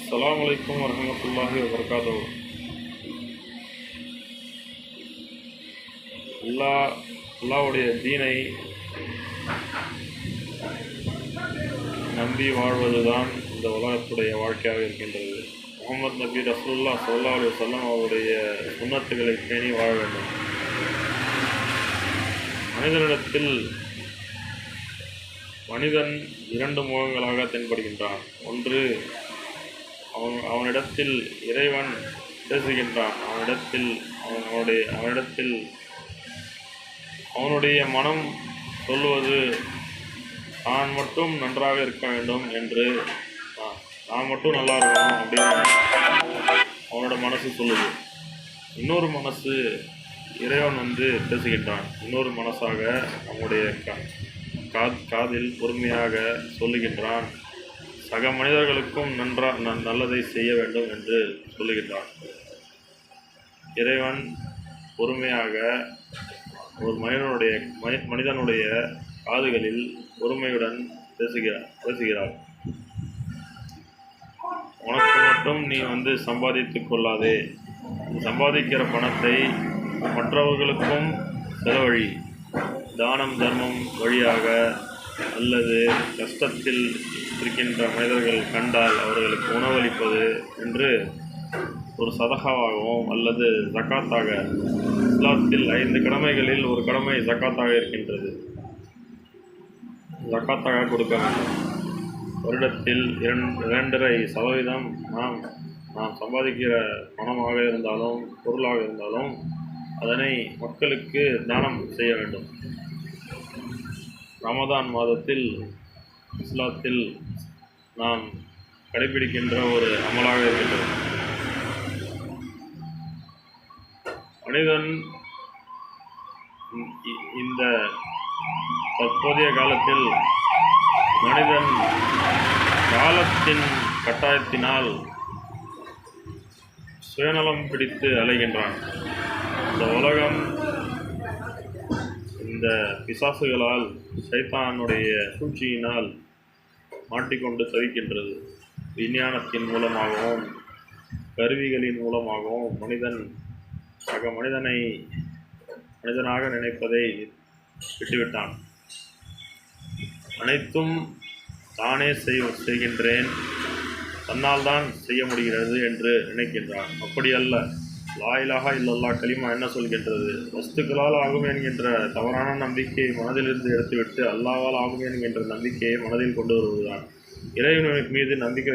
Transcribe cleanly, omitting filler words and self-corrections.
அஸ்ஸலாமு அலைக்கும் வரஹ்மத்துல்லாஹி வபரகாத்துஹு. அல்லாஹ்வுடைய தீனை நம்பி வாழ்வதுதான் இந்த உலகத்துடைய வாழ்க்கையாக இருக்கின்றது. முகமது நபி ரசூலுல்லாஹ் ஸல்லல்லாஹு அலைஹி வஸல்லம் அவருடைய சுன்னத்துகளை பேணி வாழ வேண்டும். மனிதன் இரண்டு முகங்களாக தென்படுகின்றான். ஒன்று, அவனிடத்தில் இறைவன் பேசுகின்றான். அவனுடைய மனம் சொல்வது தான் மட்டும் நன்றாக இருக்க வேண்டும் என்று, நான் மட்டும் நல்லா இருக்கணும் அப்படின்னு அவனோட மனசு சொல்லுது. இன்னொரு மனசு இறைவன் பேசுகின்றான். இன்னொரு மனசாக அவனுடைய காதில் பொறுமையாக சொல்லுகின்றான். சக மனிதர்களுக்கும் நல்லதை செய்ய வேண்டும் என்று சொல்லுகின்றான். இறைவன் பொறுமையாக ஒரு மனிதனுடைய காதுகளில் பொறுமையுடன் பேசுகிறார். உனக்கு மட்டும் நீ சம்பாதித்து கொள்ளாதே. சம்பாதிக்கிற பணத்தை மற்றவர்களுக்கும் செலவழி. தானம் தர்மம் வழியாக, அல்லது கஷ்டத்தில் இருக்கின்ற மனிதர்கள் கண்டால் அவர்களுக்கு உணவளிப்பது என்று ஒரு சதகாவாகவும் அல்லது ஜக்காத்தாக, இஸ்லாத்தில் 5 கடமைகளில் ஒரு கடமை ஜக்காத்தாக இருக்கின்றது. ஜக்காத்தாக கொடுக்க வேண்டும். வருடத்தில் 2.5% நாம் சம்பாதிக்கிற பணமாக இருந்தாலும் பொருளாக இருந்தாலும் அதனை மக்களுக்கு தானம் செய்ய வேண்டும். ரமதான் மாதத்தில் இஸ்லாத்தில் நாம் கடைபிடிக்கின்ற ஒரு அமலாக இருக்கின்றது. மனிதன் இந்த தற்போதைய காலத்தில் மனிதன் காலத்தின் கட்டாயத்தினால் சுயநலம் பிடித்து அலைகின்றான். இந்த உலகம் இந்த பிசாசுகளால், சைத்தானுடைய சூழ்ச்சியினால் மாட்டிக்கொண்டு தவிக்கின்றது. விஞ்ஞானத்தின் மூலமாகவும் கருவிகளின் மூலமாகவும் மனிதன் சக மனிதனாக நினைப்பதை விட்டுவிட்டான். அனைத்தும் தானே செய்கின்றேன், தன்னால் தான் செய்ய முடிகிறது என்று நினைக்கின்றான். அப்படி அல்ல. லா இலாஹா இல்லல்லாஹ் கலிமா என்ன சொல்கின்றது? வஸ்துக்களால் ஆகும் என்கின்ற தவறான நம்பிக்கையை மனதிலிருந்து எடுத்துவிட்டு அல்லாஹ்வால் ஆகும் என்கின்ற நம்பிக்கையை மனதில் கொண்டு வருவதுதான். இறைவன் மீது நம்பிக்கை